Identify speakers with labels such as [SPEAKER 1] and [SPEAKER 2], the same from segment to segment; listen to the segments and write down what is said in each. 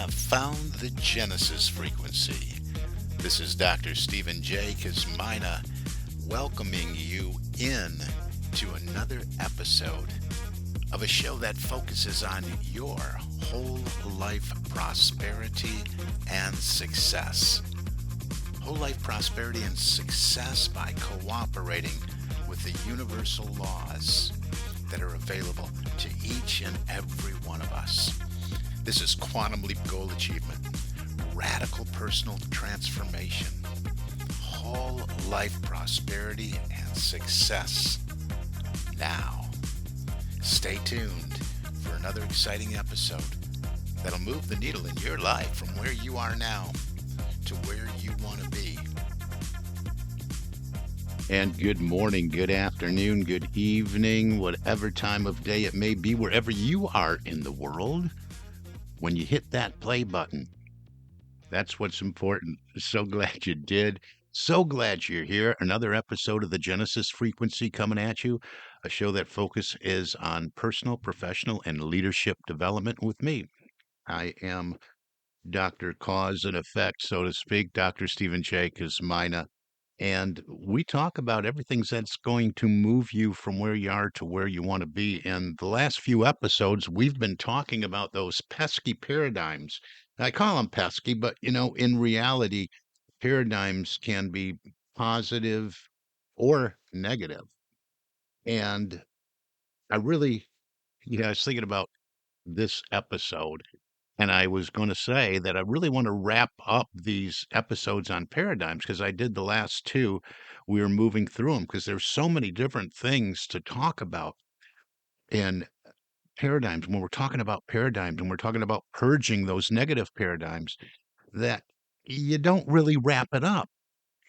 [SPEAKER 1] have found the Genesis frequency. This is Dr. Stephen J. Kazmina welcoming you in to another episode of a show that focuses on your whole life prosperity and success. Whole life prosperity and success by cooperating with the universal laws that are available to each and every one of us. This is Quantum Leap Goal Achievement, radical personal transformation, whole life prosperity and success. Now, stay tuned for another exciting episode that'll move the needle in your life from where you are now to where you want to be. And good morning, good afternoon, good evening, whatever time of day it may be, wherever you are in the world. When you hit that play button, that's what's important. So glad you did. So glad you're here. Another episode of the Genesis Frequency coming at you, a show that focuses on personal, professional, and leadership development with me. I am Dr. Cause and Effect, so to speak, Dr. Stephen J. Kazmina. And we talk about everything that's going to move you from where you are to where you want to be. And the last few episodes, we've been talking about those pesky paradigms. I call them pesky, but in reality, paradigms can be positive or negative. And I was thinking about this episode. And I was going to say that I really want to wrap up these episodes on paradigms because I did the last two. We were moving through them because there's so many different things to talk about in paradigms. When we're talking about paradigms and we're talking about purging those negative paradigms, that you don't really wrap it up.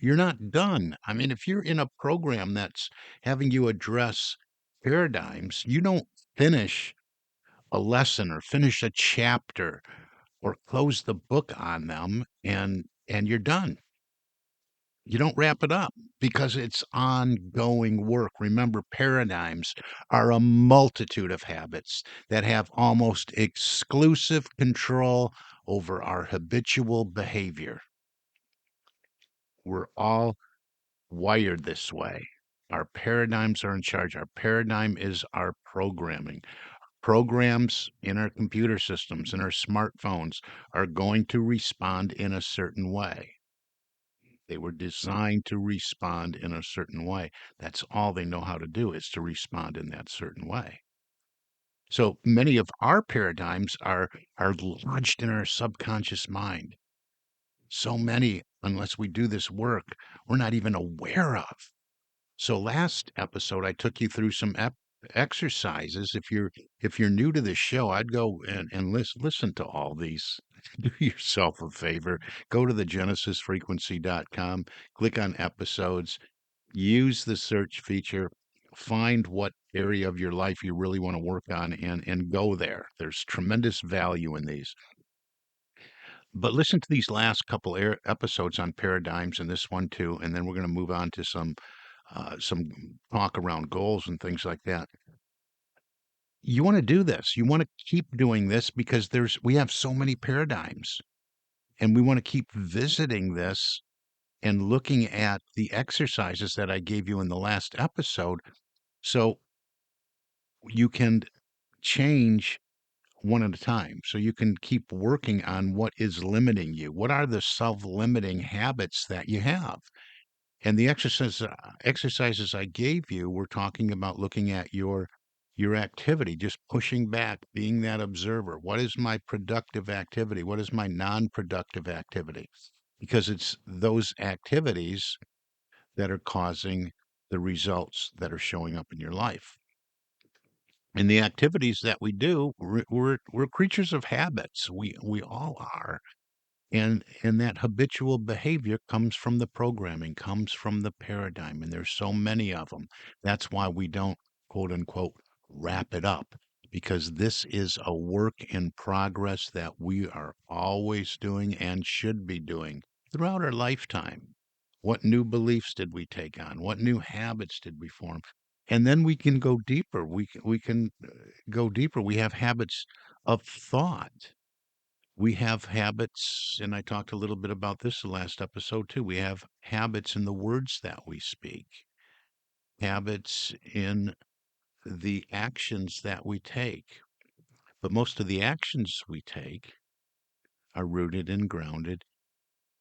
[SPEAKER 1] You're not done. I mean, if you're in a program that's having you address paradigms, you don't finish a lesson or finish a chapter or close the book on them and you're done. You don't wrap it up because it's ongoing work. Remember, paradigms are a multitude of habits that have almost exclusive control over our habitual behavior. We're all wired this way. Our paradigms are in charge. Our paradigm is our programming. Programs in our computer systems, in our smartphones, are going to respond in a certain way. They were designed to respond in a certain way. That's all they know how to do is to respond in that certain way. So many of our paradigms are lodged in our subconscious mind. So many, unless we do this work, we're not even aware of. So last episode, I took you through some exercises. If you're new to this show, I'd go and listen to all these. Do yourself a favor. Go to the genesisfrequency.com, click on episodes, use the search feature, find what area of your life you really want to work on, and go there. There's tremendous value in these. But listen to these last couple episodes on paradigms and this one too, and then we're going to move on to some talk around goals and things like that. You want to do this. You want to keep doing this because we have so many paradigms, and we want to keep visiting this and looking at the exercises that I gave you in the last episode, so you can change one at a time. So you can keep working on what is limiting you. What are the self-limiting habits that you have? And the exercises I gave you were talking about looking at your activity, just pushing back, being that observer. What is my productive activity? What is my non-productive activity? Because it's those activities that are causing the results that are showing up in your life. And the activities that we do, we're creatures of habits. We all are. And that habitual behavior comes from the programming, comes from the paradigm, and there's so many of them. That's why we don't, quote unquote, wrap it up, because this is a work in progress that we are always doing and should be doing throughout our lifetime. What new beliefs did we take on? What new habits did we form? And then we can go deeper. We can go deeper. We have habits of thought. We have habits, and I talked a little bit about this the last episode too. We have habits in the words that we speak, habits in the actions that we take. But most of the actions we take are rooted and grounded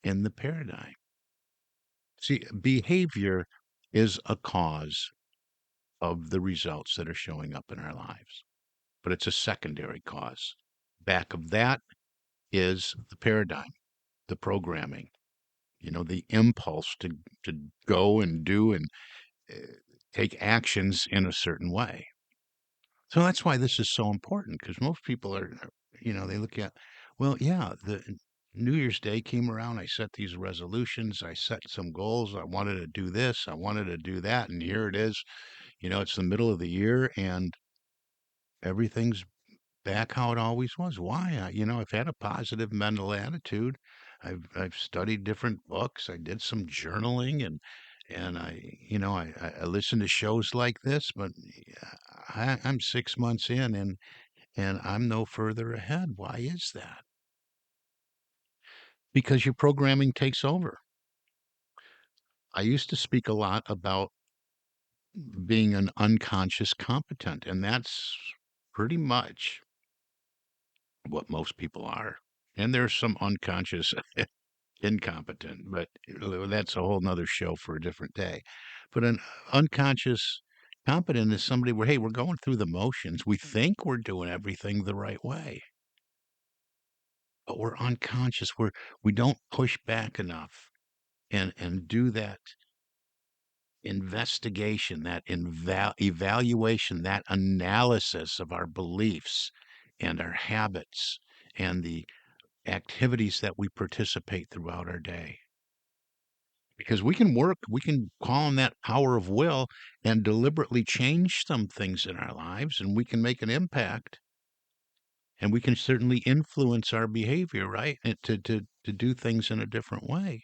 [SPEAKER 1] in the paradigm. See, behavior is a cause of the results that are showing up in our lives, but it's a secondary cause. Back of that is the paradigm, the programming, the impulse to go and do and uh, take actions in a certain way. So that's why this is so important because most people they look at, well, yeah, the New Year's Day came around. I set these resolutions. I set some goals. I wanted to do this. I wanted to do that. And here it is. It's the middle of the year and everything's back how it always was. Why? I've had a positive mental attitude. I've studied different books. I did some journaling and I listen to shows like this, but I'm 6 months in and I'm no further ahead. Why is that? Because your programming takes over. I used to speak a lot about being an unconscious competent, and that's pretty much what most people are. And there's some unconscious incompetent, but that's a whole nother show for a different day. But an unconscious competent is somebody where, hey, we're going through the motions. We think we're doing everything the right way, but we're unconscious. We don't push back enough and do that investigation, that evaluation, that analysis of our beliefs and our habits and the activities that we participate throughout our day. Because we can call on that power of will and deliberately change some things in our lives, and we can make an impact, and we can certainly influence our behavior, right? And to do things in a different way.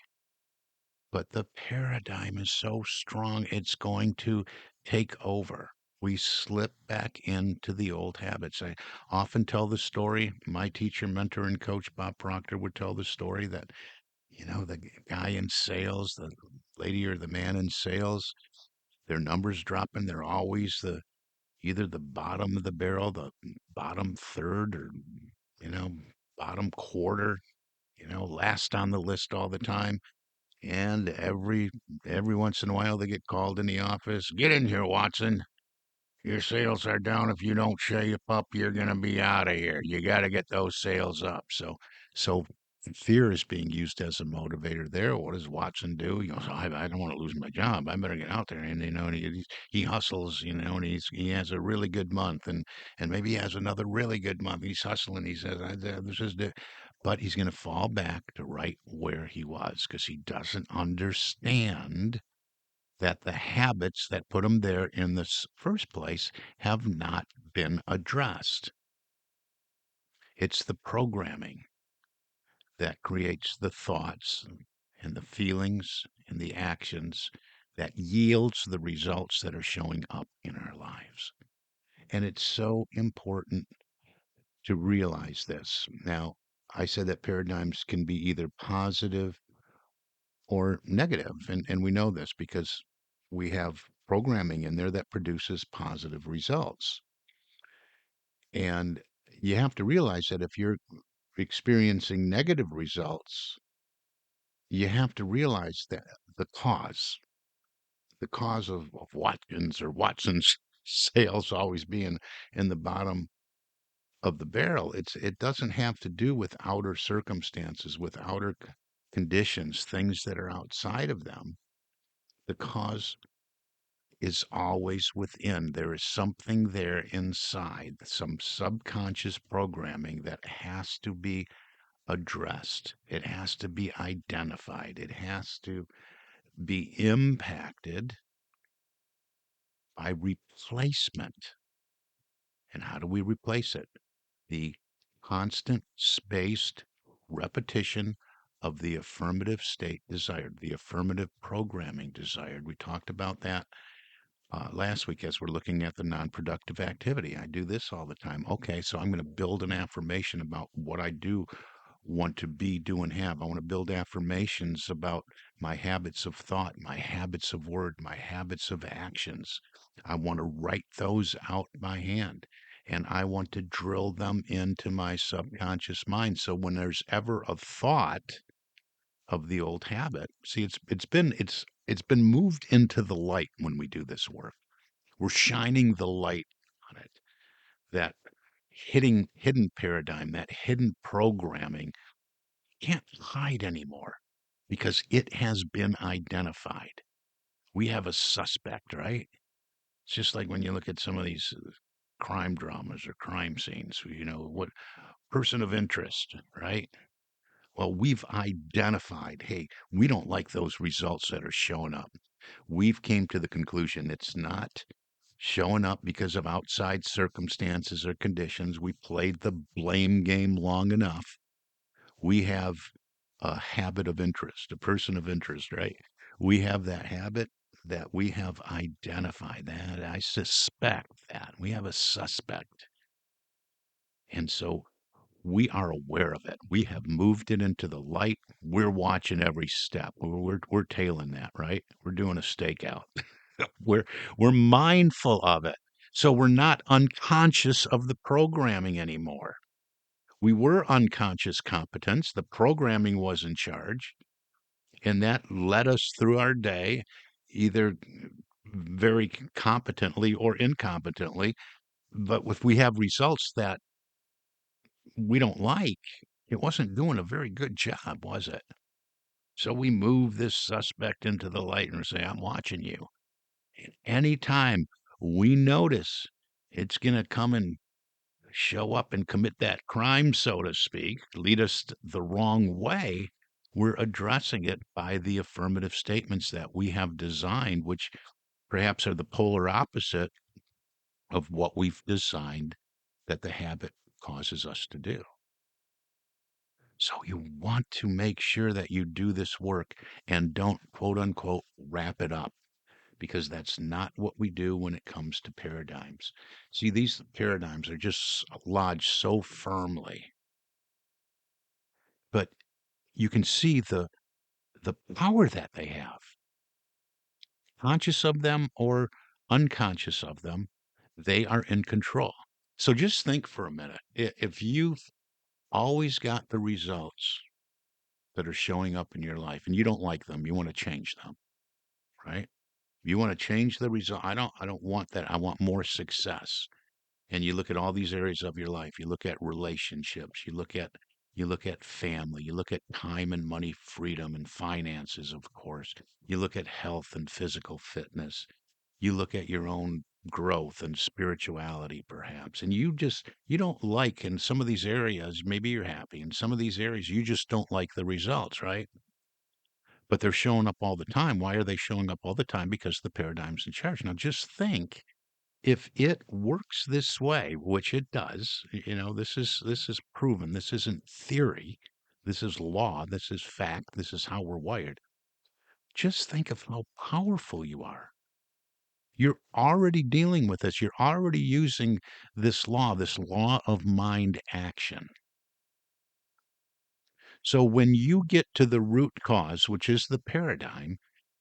[SPEAKER 1] But the paradigm is so strong, it's going to take over. We slip back into the old habits. I often tell the story. My teacher, mentor, and coach, Bob Proctor, would tell the story that, the guy in sales, the lady or the man in sales, their numbers dropping. They're always either the bottom of the barrel, the bottom third, or, you know, bottom quarter, last on the list all the time. And every once in a while they get called in the office. Get in here, Watson. Your sales are down. If you don't shape up, you're gonna be out of here. You got to get those sales up. So fear is being used as a motivator there. What does Watson do? He goes, I don't want to lose my job. I better get out there. And and he hustles. And he has a really good month, and maybe he has another really good month. He's hustling. He says, this is the, but he's going to fall back to right where he was because he doesn't understand that the habits that put him there in the first place have not been addressed. It's the programming that creates the thoughts and the feelings and the actions that yields the results that are showing up in our lives. And it's so important to realize this. Now, I said that paradigms can be either positive or negative, and we know this because we have programming in there that produces positive results. And you have to realize that if you're experiencing negative results, you have to realize that the cause, the cause of Watson's sales always being in the bottom of the barrel, it doesn't have to do with outer circumstances, with outer conditions, things that are outside of them. The cause is always within. There is something there inside, some subconscious programming that has to be addressed. It has to be identified. It has to be impacted by replacement. And how do we replace it? The constant spaced repetition of the affirmative state desired, the affirmative programming desired. We talked about that last week as we're looking at the non-productive activity. I do this all the time. Okay, so I'm going to build an affirmation about what I do want to be, do, and have. I want to build affirmations about my habits of thought, my habits of word, my habits of actions. I want to write those out by hand. And I want to drill them into my subconscious mind. So when there's ever a thought of the old habit, see, it's been moved into the light when we do this work. We're shining the light on it. That hidden paradigm, that hidden programming can't hide anymore because it has been identified. We have a suspect, right? It's just like when you look at some of these crime dramas or crime scenes, what person of interest, right? Well, we've identified, hey, we don't like those results that are showing up. We've came to the conclusion it's not showing up because of outside circumstances or conditions. We played the blame game long enough. We have a habit of interest, a person of interest, right? We have that habit that we have identified that. I suspect that. We have a suspect. And so we are aware of it. We have moved it into the light. We're watching every step. We're tailing that, right? We're doing a stakeout. we're we're mindful of it. So we're not unconscious of the programming anymore. We were unconscious competence. The programming was in charge, and that led us through our day, either very competently or incompetently. But if we have results that we don't like, it wasn't doing a very good job, was it? So we move this suspect into the light and say, I'm watching you. And anytime we notice it's going to come and show up and commit that crime, so to speak, lead us the wrong way, we're addressing it by the affirmative statements that we have designed, which perhaps are the polar opposite of what we've designed that the habit causes us to do. So you want to make sure that you do this work and don't quote unquote wrap it up because that's not what we do when it comes to paradigms. See, these paradigms are just lodged so firmly, but you can see the power that they have, conscious of them or unconscious of them, they are in control. So just think for a minute. If you've always got the results that are showing up in your life and you don't like them, you want to change them, right? You want to change the result. I don't want that. I want more success. And you look at all these areas of your life. You look at relationships, you look at family, you look at time and money freedom and finances, of course. You look at health and physical fitness. You look at your own growth and spirituality perhaps. And you don't like in some of these areas, maybe you're happy. In some of these areas you just don't like the results, right? But they're showing up all the time. Why are they showing up all the time? Because the paradigm's in charge. Now just think if it works this way, which it does, this is proven. This isn't theory. This is law. This is fact. This is how we're wired. Just think of how powerful you are. You're already dealing with this. You're already using this law of mind action. So when you get to the root cause, which is the paradigm,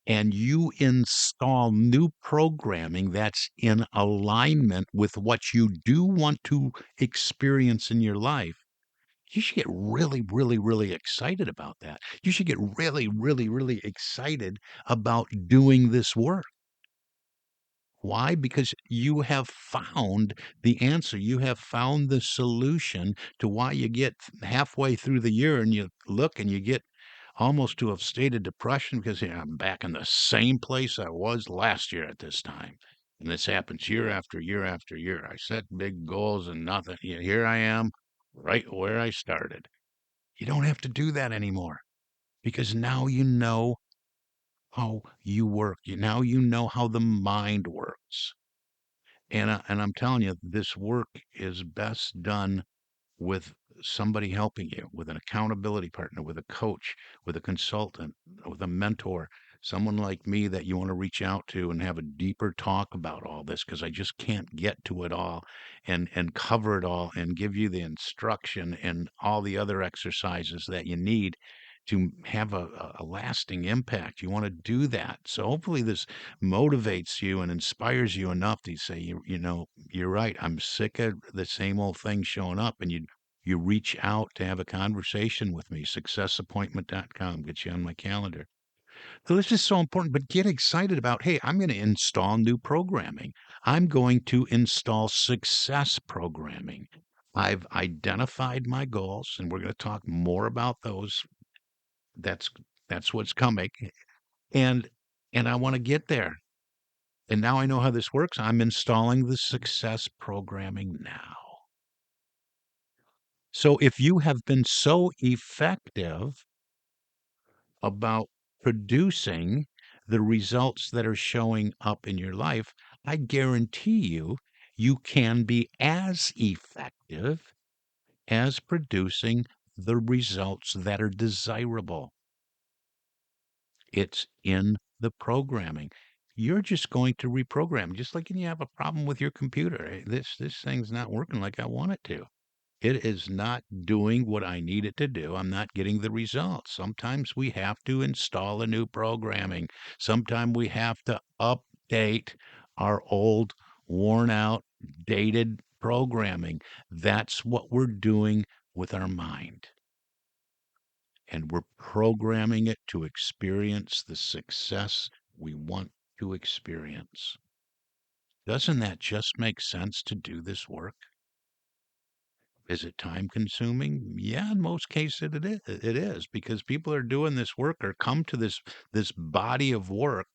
[SPEAKER 1] and you install new programming that's in alignment with what you do want to experience in your life, you should get really, really, really excited about that. You should get really, really, really excited about doing this work. Why? Because you have found the answer. You have found the solution to why you get halfway through the year and you look and you get almost to a state of depression because I'm back in the same place I was last year at this time. And this happens year after year after year. I set big goals and nothing. Here I am right where I started. You don't have to do that anymore because now you know how you work. Now you know how the mind works. And I'm telling you, this work is best done with somebody helping you, with an accountability partner, with a coach, with a consultant, with a mentor, someone like me that you want to reach out to and have a deeper talk about all this because I just can't get to it all and cover it all and give you the instruction and all the other exercises that you need to have a lasting impact. You want to do that. So hopefully this motivates you and inspires you enough to say, you know, you're right. I'm sick of the same old thing showing up, and you reach out to have a conversation with me. Successappointment.com. Get you on my calendar. So this is so important, but get excited about, hey, I'm going to install new programming. I'm going to install success programming. I've identified my goals, and we're going to talk more about those. That's that's what's coming. And and I want to get there. And now I know how this works. I'm installing the success programming now. So if you have been so effective about producing the results that are showing up in your life, I guarantee you, you can be as effective as producing the results that are desirable. It's in the programming. You're just going to reprogram, just like when you have a problem with your computer. "Hey, this thing's not working like I want it to. It is not doing what I need it to do. I'm not getting the results." Sometimes we have to install a new programming. Sometimes we have to update our old, worn out, dated programming. That's what we're doing with our mind. And we're programming it to experience the success we want to experience. Doesn't that just make sense to do this work? Is it time consuming? Yeah, in most cases it is because people are doing this work or come to this body of work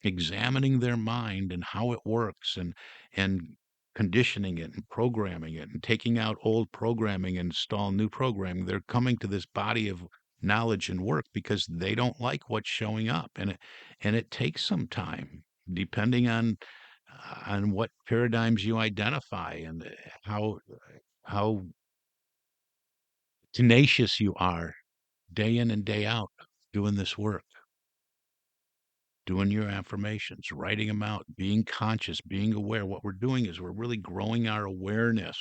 [SPEAKER 1] examining their mind and how it works and conditioning it and programming it and taking out old programming and install new programming. They're coming to this body of knowledge and work because they don't like what's showing up, and it takes some time depending on what paradigms you identify and how tenacious you are day in and day out doing this work, doing your affirmations, writing them out, being conscious, being aware. What we're doing is we're really growing our awareness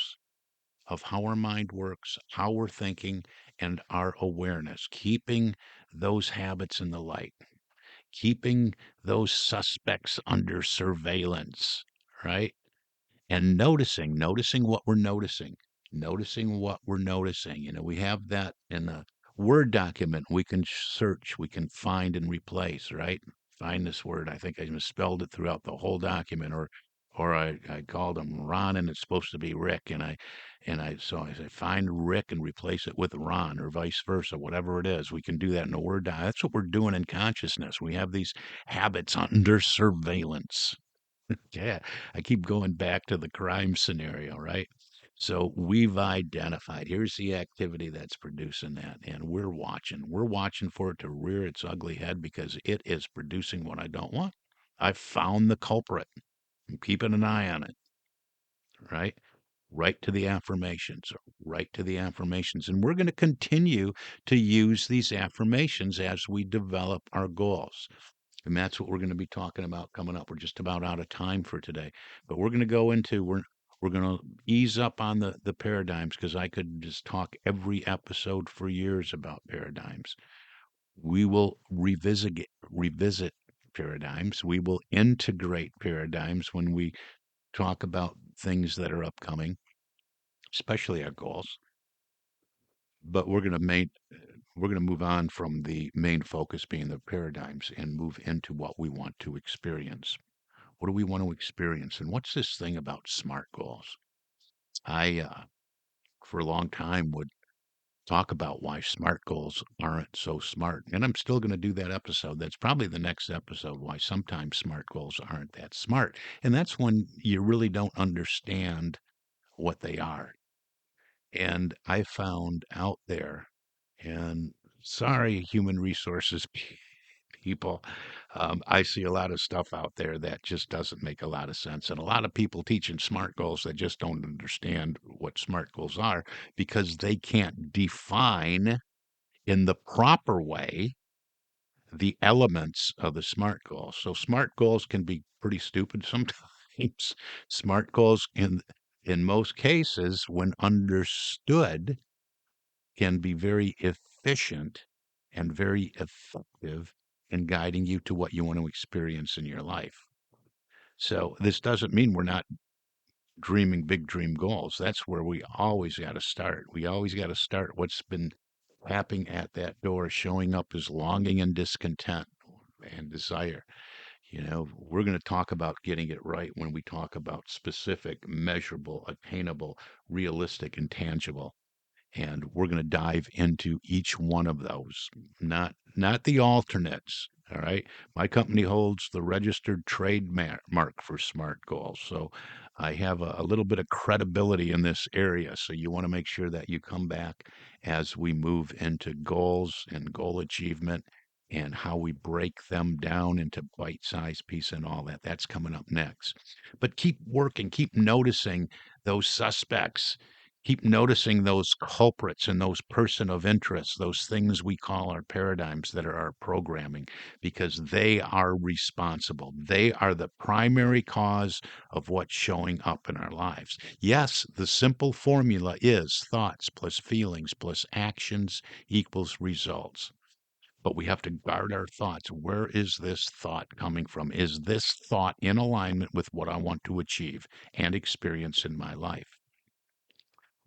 [SPEAKER 1] of how our mind works, how we're thinking, and our awareness, keeping those habits in the light, keeping those suspects under surveillance, right? And noticing what we're noticing what we're noticing. You know, we have that in a Word document. We can search, we can find and replace, right? Find this word. I think I misspelled it throughout the whole document, or I called him Ron and it's supposed to be Rick, so I say find Rick and replace it with Ron, or vice versa, whatever it is. We can do that in a Word doc. That's what we're doing in consciousness. We have these habits under surveillance. Yeah, I keep going back to the crime scenario, right? So we've identified here's the activity that's producing that, and we're watching. We're watching for it to rear its ugly head because it is producing what I don't want. I've found the culprit. I'm keeping an eye on it, right? Right to the affirmations, right to the affirmations. And we're going to continue to use these affirmations as we develop our goals. And that's what we're going to be talking about coming up. We're just about out of time for today, but we're going to go into we're going to ease up on the paradigms because I could just talk every episode for years about paradigms. We will revisit paradigms. We will integrate paradigms when we talk about things that are upcoming, especially our goals. But we're going to move on from the main focus being the paradigms and move into what we want to experience. What do we want to experience? And what's this thing about SMART goals? I, for a long time, would talk about why SMART goals aren't so smart. And I'm still going to do that episode. That's probably the next episode, why sometimes SMART goals aren't that smart. And that's when you really don't understand what they are. And I found out there, and sorry, human resources people. I see a lot of stuff out there that just doesn't make a lot of sense. And a lot of people teaching SMART goals that just don't understand what SMART goals are because they can't define in the proper way the elements of the SMART goals. So SMART goals can be pretty stupid sometimes. SMART goals in most cases, when understood, can be very efficient and very effective in guiding you to what you want to experience in your life. So this doesn't mean we're not dreaming big dream goals. That's where we always got to start. We always got to start what's been tapping at that door, showing up as longing and discontent and desire. We're going to talk about getting it right when we talk about specific, measurable, attainable, realistic, and tangible. And we're going to dive into each one of those, not the alternates. All right. My company holds the registered trademark for SMART goals. So I have a little bit of credibility in this area. So you want to make sure that you come back as we move into goals and goal achievement and how we break them down into bite-sized pieces and all that. That's coming up next. But keep working, keep noticing those suspects. Keep noticing those culprits and those person of interest, those things we call our paradigms that are our programming, because they are responsible. They are the primary cause of what's showing up in our lives. Yes, the simple formula is thoughts plus feelings plus actions equals results. But we have to guard our thoughts. Where is this thought coming from? Is this thought in alignment with what I want to achieve and experience in my life?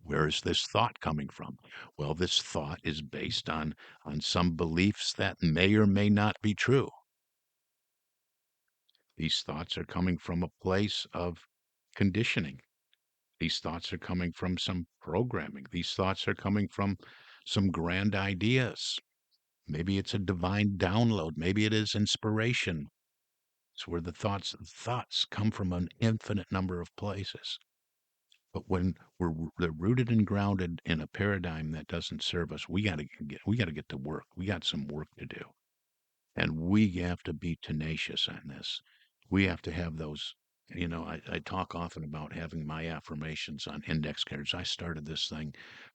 [SPEAKER 1] Where is this thought coming from? Well, this thought is based on some beliefs that may or may not be true. These thoughts are coming from a place of conditioning. These thoughts are coming from some programming. These thoughts are coming from some grand ideas. Maybe it's a divine download. Maybe it is inspiration. It's where the thoughts come from an infinite number of places. But when they're rooted and grounded in a paradigm that doesn't serve us, we got to get to work. We got some work to do. And we have to be tenacious on this. We have to have those. I talk often about having my affirmations on index cards. I started this thing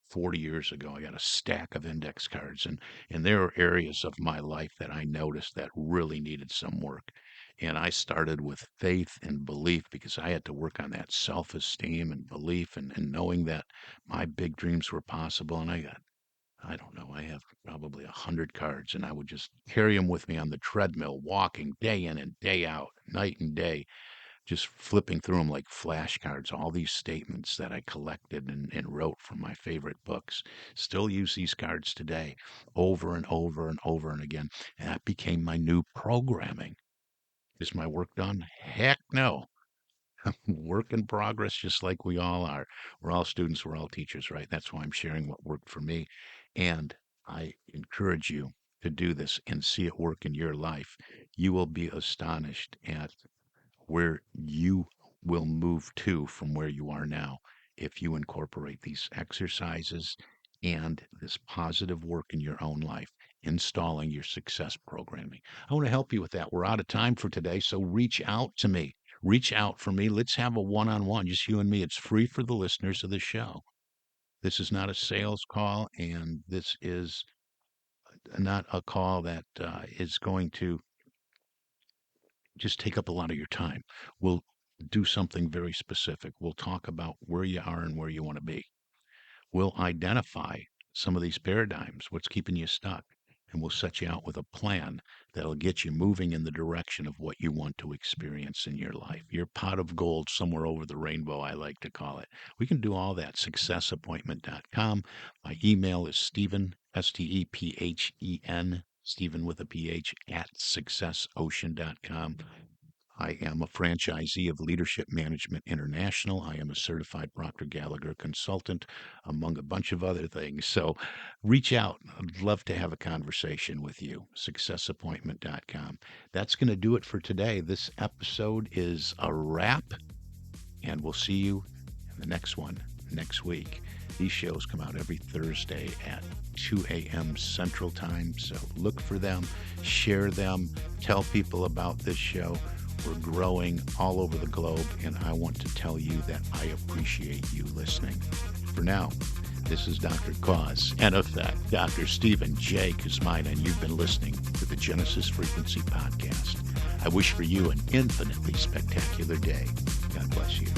[SPEAKER 1] 40 years ago. I got a stack of index cards, and there are areas of my life that I noticed that really needed some work. And I started with faith and belief because I had to work on that self esteem and belief and knowing that my big dreams were possible. And I don't know, I have probably 100 cards, and I would just carry them with me on the treadmill, walking day in and day out, night and day, just flipping through them like flashcards, all these statements that I collected and wrote from my favorite books. Still use these cards today over and over and over and again. And that became my new programming. Is my work done? Heck no. Work in progress, just like we all are. We're all students, we're all teachers, right? That's why I'm sharing what worked for me. And I encourage you to do this and see it work in your life. You will be astonished at where you will move to from where you are now if you incorporate these exercises and this positive work in your own life, installing your success programming. I want to help you with that. We're out of time for today, so reach out to me. Reach out for me. Let's have a one on one, just you and me. It's free for the listeners of the show. This is not a sales call, and this is not a call that is going to just take up a lot of your time. We'll do something very specific. We'll talk about where you are and where you want to be. We'll identify some of these paradigms, what's keeping you stuck, and we'll set you out with a plan that'll get you moving in the direction of what you want to experience in your life. Your pot of gold somewhere over the rainbow, I like to call it. We can do all that. Successappointment.com. My email is Stephen, Stephen, Stephen with a PH, at successocean.com. I am a franchisee of Leadership Management International. I am a certified Proctor Gallagher consultant, among a bunch of other things. So reach out. I'd love to have a conversation with you. Successappointment.com. That's going to do it for today. This episode is a wrap, and we'll see you in the next one next week. These shows come out every Thursday at 2 a.m. Central Time. So look for them, share them, tell people about this show. We're growing all over the globe, and I want to tell you that I appreciate you listening. For now, This is Dr. Cause and Effect, Dr. Stephen J. Kuzmine, and you've been listening to the Genesis Frequency Podcast. I wish for you an infinitely spectacular day. God bless you.